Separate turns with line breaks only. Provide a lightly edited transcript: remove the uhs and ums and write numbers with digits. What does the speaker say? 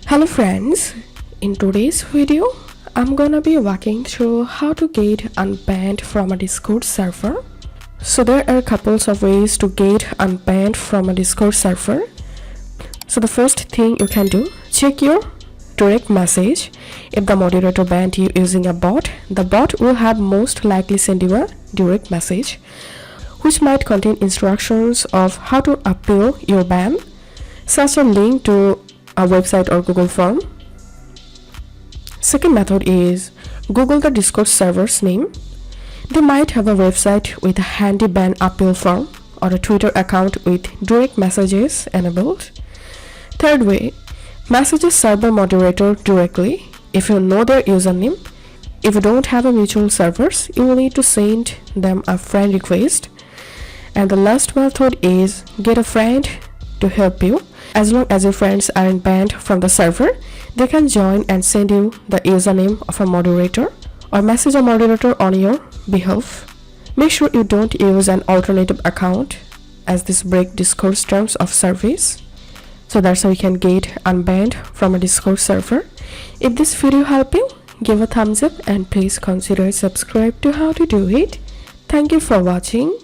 Hello friends, in today's video I'm gonna be walking through how to get unbanned from a Discord server. So there are couples of ways to get unbanned from a Discord server. So the first thing you can do, check your direct message. If the moderator banned you using a bot, the bot will have most likely send you a direct message which might contain instructions of how to appeal your ban, such a link to a website or Google form. Second method is Google the Discord server's name. They might have a website with a handy ban appeal form or a Twitter account with direct messages enabled. Third way, message a server moderator directly if you know their username. If you don't have a mutual servers, you will need to send them a friend request. And the last method is get a friend to help you. As long as your friends aren't banned from the server, they can join and send you the username of a moderator or message a moderator on your behalf. Make sure you don't use an alternative account as this breaks Discord's terms of service. So that's how you can get unbanned from a Discord server. If this video helped you, give a thumbs up and please consider subscribe to how to do it. Thank you for watching.